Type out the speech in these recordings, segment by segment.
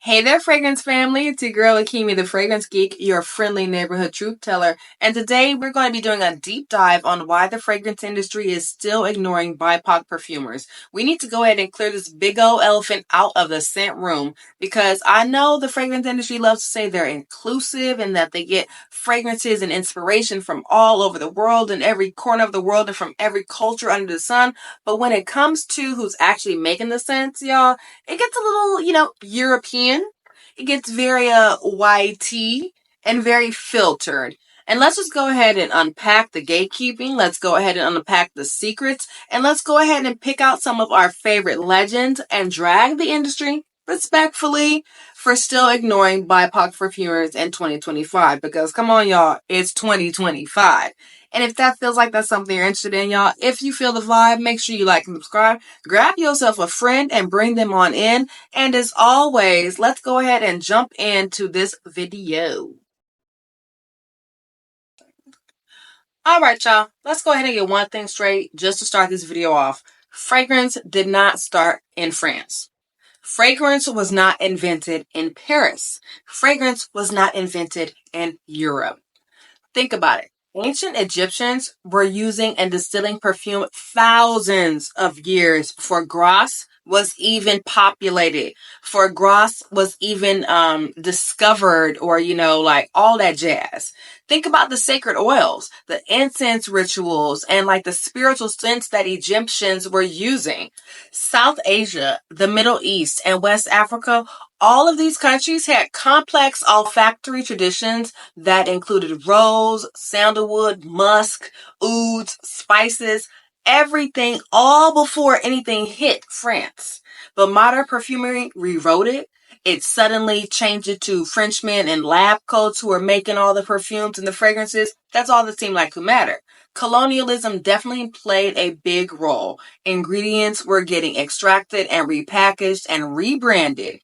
Hey there, fragrance family. It's your girl, Akimi, the fragrance geek, your friendly neighborhood truth teller. And today we're going to be doing a deep dive on why the fragrance industry is still ignoring BIPOC perfumers. We need to go ahead and clear this big old elephant out of the scent room because I know the fragrance industry loves to say they're inclusive and that they get fragrances and inspiration from all over the world and every corner of the world and from every culture under the sun. But when it comes to who's actually making the scents, y'all, it gets a little, European. It gets very YT and very filtered. And let's just go ahead and unpack the gatekeeping. Let's go ahead and unpack the secrets. And let's go ahead and pick out some of our favorite legends and drag the industry respectfully for still ignoring BIPOC perfumers in 2025. Because come on, y'all, it's 2025. And if that feels like that's something you're interested in, y'all, if you feel the vibe, make sure you like and subscribe. Grab yourself a friend and bring them on in. And as always, let's go ahead and jump into this video. All right, y'all, let's go ahead and get one thing straight just to start this video off. Fragrance did not start in France. Fragrance was not invented in Paris. Fragrance was not invented in Europe. Think about it. Ancient Egyptians were using and distilling perfume thousands of years before Grasse was even populated, before Grasse was even discovered, or like all that jazz. Think about the sacred oils, the incense rituals, and like the spiritual scents that Egyptians were using. South Asia, the Middle East, and West Africa, all of these countries had complex olfactory traditions that included rose, sandalwood, musk, ouds, spices, everything, all before anything hit France. But modern perfumery rewrote it. It suddenly changed it to Frenchmen in lab coats who are making all the perfumes and the fragrances. That's all that seemed like to matter. Colonialism definitely played a big role. Ingredients were getting extracted and repackaged and rebranded.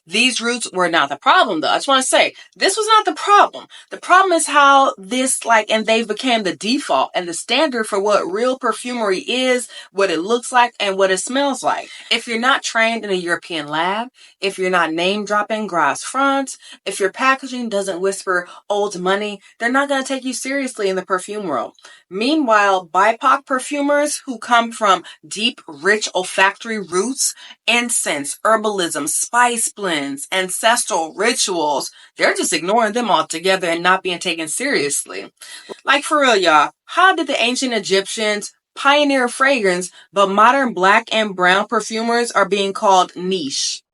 These roots were not the problem, though. I just want to say, this was not the problem. The problem is how this, and they became the default and the standard for what real perfumery is, what it looks like, and what it smells like. If you're not trained in a European lab, if you're not name-dropping Grasse France, if your packaging doesn't whisper old money, they're not going to take you seriously in the perfume world. Meanwhile, BIPOC perfumers who come from deep, rich olfactory roots, incense, herbalism, spice blends, ancestral rituals, they're just ignoring them altogether and not being taken seriously. Like for real, y'all, how did the ancient Egyptians pioneer fragrance, but modern black and brown perfumers are being called niche?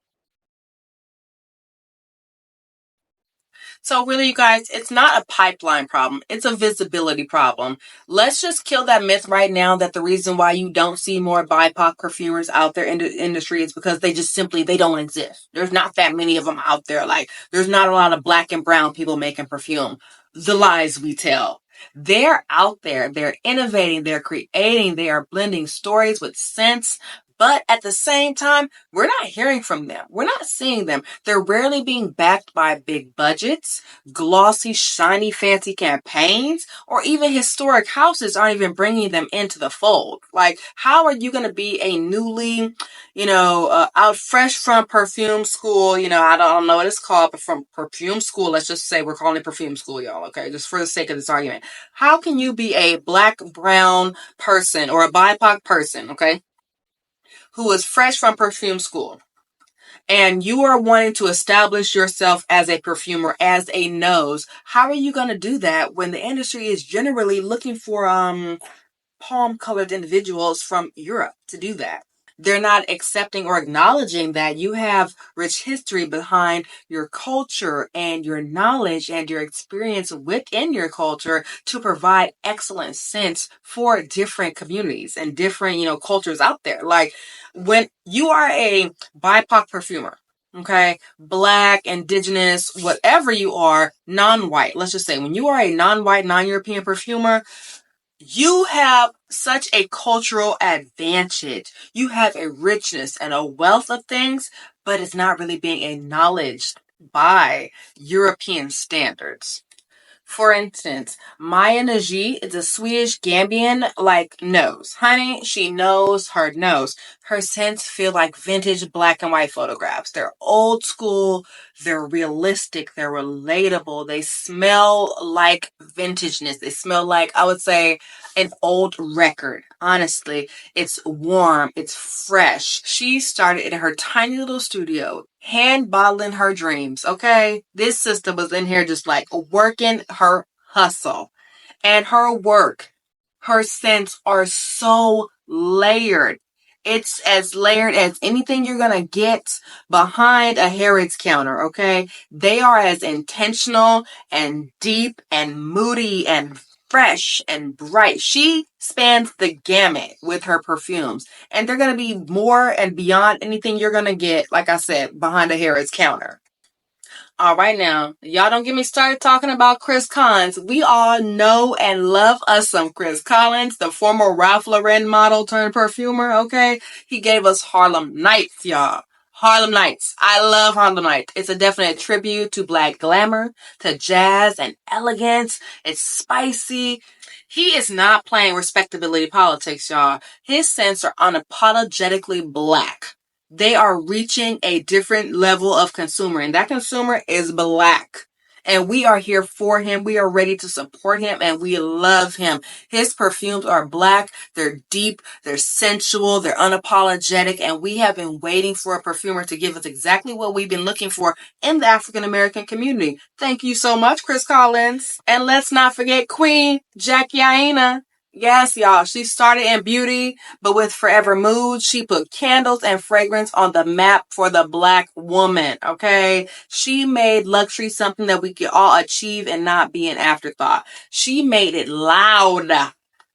So really, you guys, it's not a pipeline problem. It's a visibility problem. Let's just kill that myth right now that the reason why you don't see more BIPOC perfumers out there in the industry is because they don't exist. There's not that many of them out there. There's not a lot of black and brown people making perfume. The lies we tell. They're out there. They're innovating. They're creating. They are blending stories with scents. But at the same time, we're not hearing from them. We're not seeing them. They're rarely being backed by big budgets, glossy, shiny, fancy campaigns, or even historic houses aren't even bringing them into the fold. How are you going to be a newly, out fresh from perfume school, I don't know what it's called, but from perfume school, let's just say we're calling it perfume school, y'all, okay? Just for the sake of this argument. How can you be a black, brown person or a BIPOC person, okay, who is fresh from perfume school, and you are wanting to establish yourself as a perfumer, as a nose? How are you going to do that when the industry is generally looking for palm-colored individuals from Europe to do that? They're not accepting or acknowledging that you have rich history behind your culture and your knowledge and your experience within your culture to provide excellent scents for different communities and different, cultures out there. When you are a BIPOC perfumer, okay, black, indigenous, whatever you are, non-white, let's just say, when you are a non-white, non-European perfumer, you have such a cultural advantage. You have a richness and a wealth of things, but it's not really being acknowledged by European standards. For instance, Maya Njie is a Swedish Gambian nose. Honey, she knows her nose. Her scents feel like vintage black and white photographs. They're old school, they're realistic, they're relatable. They smell like vintageness. They smell like, I would say, an old record. Honestly, it's warm, it's fresh. She started in her tiny little studio, hand bottling her dreams, okay? This sister was in here just like working her hustle. And her work, her scents are so layered. It's as layered as anything you're gonna get behind a Harrods counter, okay? They are as intentional and deep and moody and fresh and bright. She spans the gamut with her perfumes, and they're gonna be more and beyond anything you're gonna get, like I said, behind a Harrods counter. All right, now, y'all don't get me started talking about Chris Collins. We all know and love us some Chris Collins, the former Ralph Lauren model turned perfumer, okay? He gave us Harlem Nights, y'all. Harlem Nights. I love Harlem Nights. It's a definite tribute to black glamour, to jazz and elegance. It's spicy. He is not playing respectability politics, y'all. His scents are unapologetically black. They are reaching a different level of consumer, and that consumer is black. And we are here for him. We are ready to support him, and we love him. His perfumes are black, they're deep, they're sensual, they're unapologetic, and we have been waiting for a perfumer to give us exactly what we've been looking for in the African American community. Thank you so much, Chris Collins. And let's not forget Queen Jackie Aina. Yes, y'all. She started in beauty, but with Forever Mood, she put candles and fragrance on the map for the black woman, okay? She made luxury something that we could all achieve and not be an afterthought. She made it loud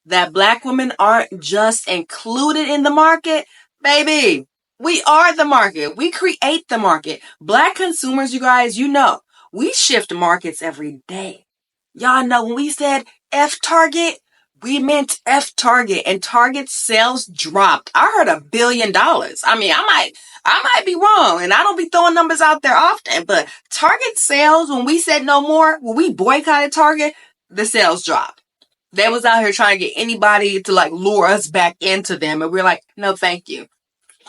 that black women aren't just included in the market. Baby, we are the market. We create the market. Black consumers, you guys, you know, we shift markets every day. Y'all know when we said F Target, we meant F Target, and Target sales dropped. I heard $1 billion. I mean, I might be wrong, and I don't be throwing numbers out there often, but Target sales, when we said no more, when we boycotted Target, the sales dropped. They was out here trying to get anybody to lure us back into them, and we're like, no, thank you.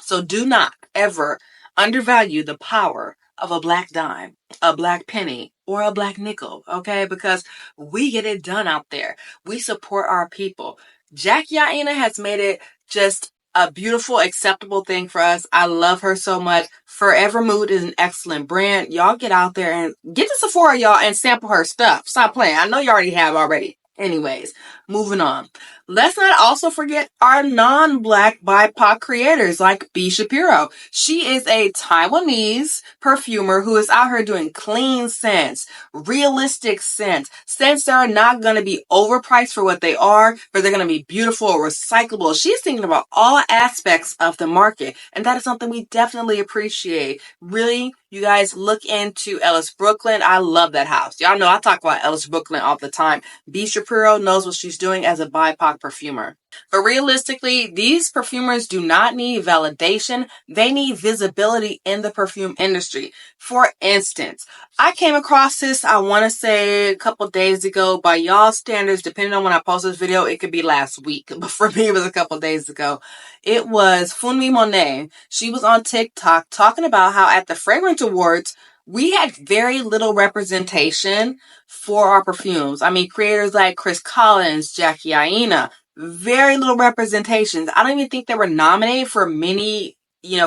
So do not ever undervalue the power of a black dime, a black penny, or a black nickel, okay? Because we get it done out there. We support our people. Jackie Aina has made it just a beautiful, acceptable thing for us. I love her so much. Forever Mood is an excellent brand. Y'all get out there and get to Sephora, y'all, and sample her stuff. Stop playing. I know you already have already. Anyways, moving on. Let's not also forget our non-black BIPOC creators like B. Shapiro. She is a Taiwanese perfumer who is out here doing clean scents, realistic scents, scents that are not going to be overpriced for what they are, but they're going to be beautiful, recyclable. She's thinking about all aspects of the market, and that is something we definitely appreciate. Really, you guys look into Ellis Brooklyn. I love that house. Y'all know I talk about Ellis Brooklyn all the time. B. Shapiro knows what she's doing as a BIPOC perfumer. But realistically, these perfumers do not need validation. They need visibility in the perfume industry. For instance, I came across this, I want to say a couple days ago. By y'all standards, depending on when I post this video, it could be last week. But for me, it was a couple days ago. It was Funmi Monet. She was on TikTok talking about how at the Fragrance Awards, we had very little representation for our perfumes. I mean, creators like Chris Collins, Jackie Aina, very little representations. I don't even think they were nominated for many,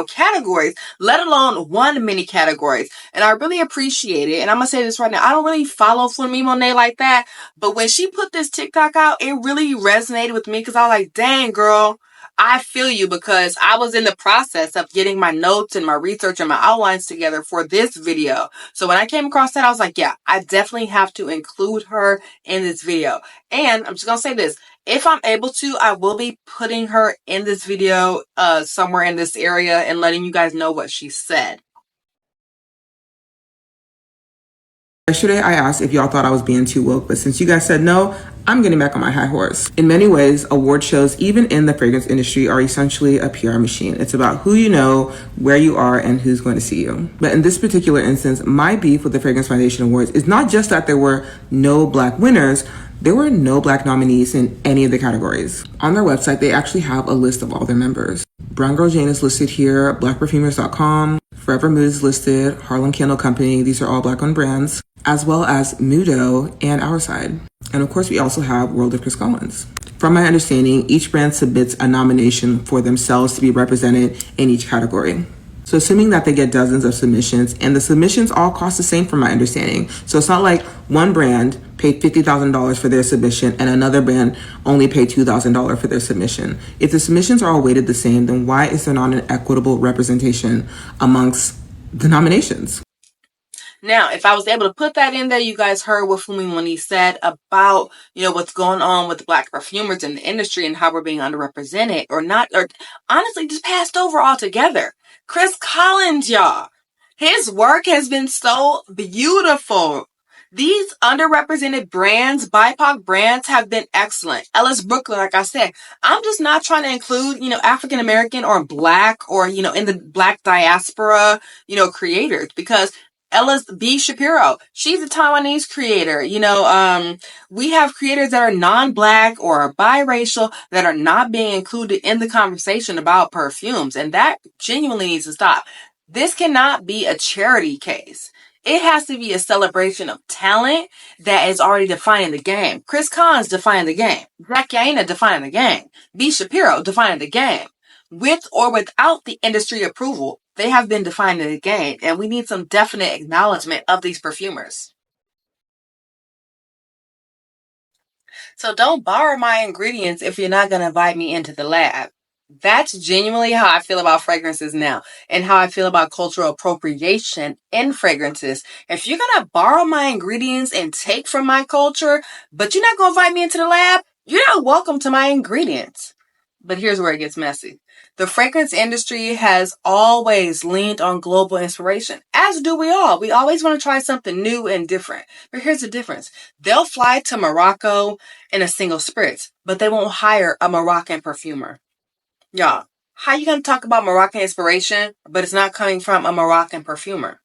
categories, let alone one many categories. And I really appreciate it. And I'm going to say this right now. I don't really follow Funmi Monet like that. But when she put this TikTok out, it really resonated with me because I was like, dang, girl, I feel you, because I was in the process of getting my notes and my research and my outlines together for this video. So when I came across that, I was like, yeah, I definitely have to include her in this video. And I'm just going to say this. If I'm able to, I will be putting her in this video somewhere in this area and letting you guys know what she said. Yesterday, I asked if y'all thought I was being too woke, but since you guys said no, I'm getting back on my high horse. In many ways, award shows, even in the fragrance industry, are essentially a PR machine. It's about who you know, where you are, and who's going to see you. But in this particular instance, my beef with the Fragrance Foundation Awards is not just that there were no Black winners, there were no Black nominees in any of the categories. On their website, they actually have a list of all their members. Brown Girl Jane is listed here, blackperfumers.com, Forever Mood is listed, Harlem Candle Company, these are all Black-owned brands, as well as Mudo and Our Side. And of course, we also have World of Chris Collins. From my understanding, each brand submits a nomination for themselves to be represented in each category. So assuming that they get dozens of submissions, and the submissions all cost the same from my understanding. So it's not like one brand paid $50,000 for their submission and another brand only paid $2,000 for their submission. If the submissions are all weighted the same, then why is there not an equitable representation amongst the nominations? Now, if I was able to put that in there, you guys heard what Fumi Moni said about, what's going on with the Black perfumers in the industry and how we're being underrepresented or not, or honestly just passed over altogether. Chris Collins, y'all. His work has been so beautiful. These underrepresented brands, BIPOC brands, have been excellent. Ellis Brooklyn, like I said, I'm just not trying to include, African American or Black or, in the Black diaspora, creators, because Ella's B. Shapiro, she's a Taiwanese creator. We have creators that are non-Black or biracial that are not being included in the conversation about perfumes, and that genuinely needs to stop. This cannot be a charity case. It has to be a celebration of talent that is already defining the game. Chris Collins defining the game. Zach Yaina defining the game. B. Shapiro defining the game. With or without the industry approval, they have been defining the game, and we need some definite acknowledgement of these perfumers. So don't borrow my ingredients if you're not going to invite me into the lab. That's genuinely how I feel about fragrances now, and how I feel about cultural appropriation in fragrances. If you're going to borrow my ingredients and take from my culture, but you're not going to invite me into the lab, you're not welcome to my ingredients. But here's where it gets messy. The fragrance industry has always leaned on global inspiration, as do we all. We always want to try something new and different. But here's the difference. They'll fly to Morocco in a single spritz, but they won't hire a Moroccan perfumer. Y'all, how you going to talk about Moroccan inspiration, but it's not coming from a Moroccan perfumer?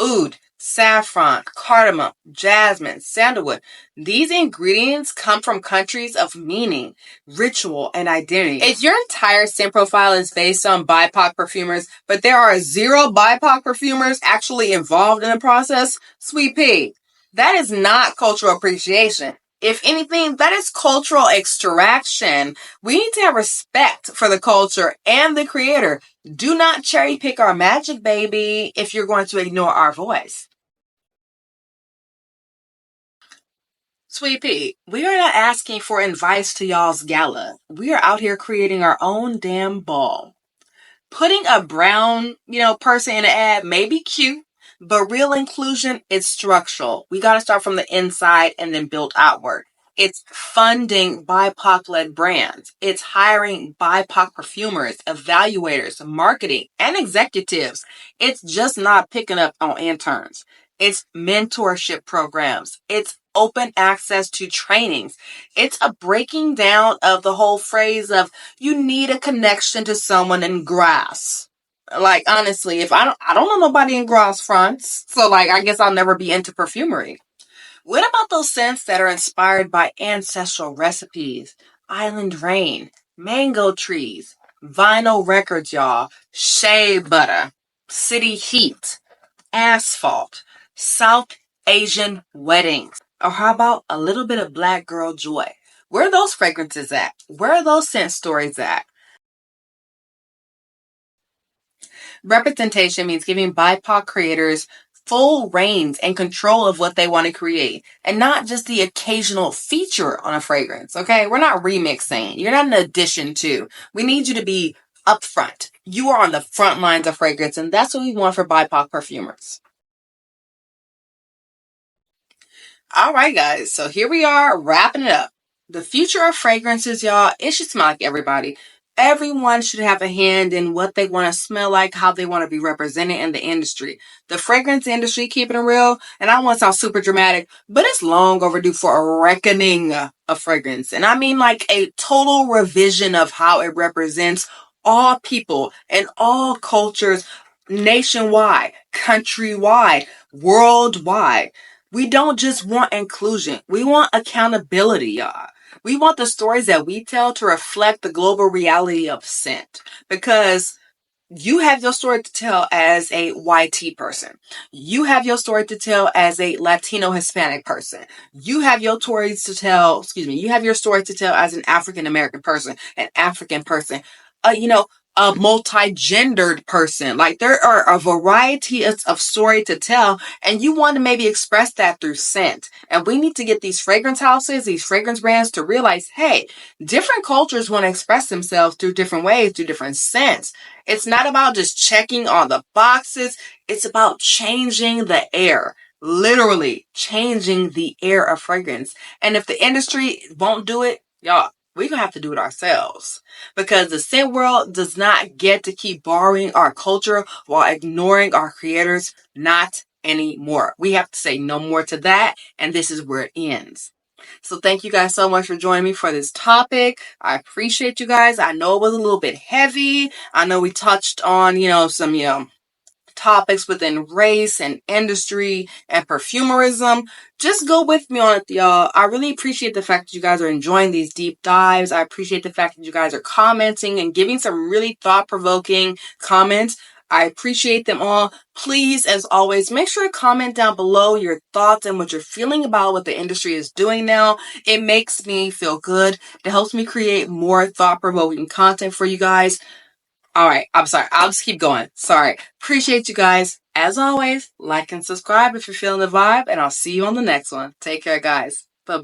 Oud, saffron, cardamom, jasmine, sandalwood. These ingredients come from countries of meaning, ritual, and identity. If your entire scent profile is based on BIPOC perfumers, but there are 0 BIPOC perfumers actually involved in the process, sweet pea, that is not cultural appreciation. If anything, that is cultural extraction. We need to have respect for the culture and the creator. Do not cherry pick our magic, baby, if you're going to ignore our voice. Sweet pea, we are not asking for advice to y'all's gala. We are out here creating our own damn ball. Putting a brown, person in an ad may be cute, but real inclusion is structural. We got to start from the inside and then build outward. It's funding BIPOC-led brands. It's hiring BIPOC perfumers, evaluators, marketing, and executives. It's just not picking up on interns. It's mentorship programs. It's open access to trainings. It's a breaking down of the whole phrase of you need a connection to someone in grass. Like, honestly, if I don't know nobody in grass fronts, so I guess I'll never be into perfumery. What about those scents that are inspired by ancestral recipes? Island rain, mango trees, vinyl records, y'all, shea butter, city heat, asphalt, South Asian weddings. Or how about a little bit of black girl joy? Where are those fragrances at? Where are those scent stories at? Representation means giving BIPOC creators full reins and control of what they want to create, and not just the occasional feature on a fragrance, okay? We're not remixing. You're not an addition to. We need you to be upfront. You are on the front lines of fragrance, and that's what we want for BIPOC perfumers. All right, guys. So here we are wrapping it up. The future of fragrances, y'all, it should smell like everybody. Everyone should have a hand in what they want to smell like, how they want to be represented in the industry. The fragrance industry, keeping it real, and I don't want to sound super dramatic, but it's long overdue for a reckoning of fragrance. And I mean like a total revision of how it represents all people and all cultures nationwide, countrywide, worldwide. We don't just want inclusion. We want accountability, y'all. We want the stories that we tell to reflect the global reality of scent, because you have your story to tell as a YT person. You have your story to tell as a Latino Hispanic person. You have your stories to tell, you have your story to tell as an African American person, an African person, you know, a multi-gendered person. Like, there are a variety of story to tell, and you want to maybe express that through scent. And we need to get these fragrance houses, these fragrance brands to realize, hey, different cultures want to express themselves through different ways, through different scents. It's not about just checking on the boxes. It's about changing the air. Literally changing the air of fragrance. And if the industry won't do it, y'all, we're going to have to do it ourselves. Because the scent world does not get to keep borrowing our culture while ignoring our creators. Not anymore. We have to say no more to that. And this is where it ends. So thank you guys so much for joining me for this topic. I appreciate you guys. I know it was a little bit heavy. I know we touched on, some, topics within race and industry and perfumerism. Just go with me on it, y'all. I really appreciate the fact that you guys are enjoying these deep dives. I appreciate the fact that you guys are commenting and giving some really thought-provoking comments. I appreciate them all. Please, as always, make sure to comment down below your thoughts and what you're feeling about what the industry is doing now. It makes me feel good. It helps me create more thought-provoking content for you guys. All right, I'm sorry. I'll just keep going. Sorry. Appreciate you guys. As always, like and subscribe if you're feeling the vibe, and I'll see you on the next one. Take care, guys. Bye-bye.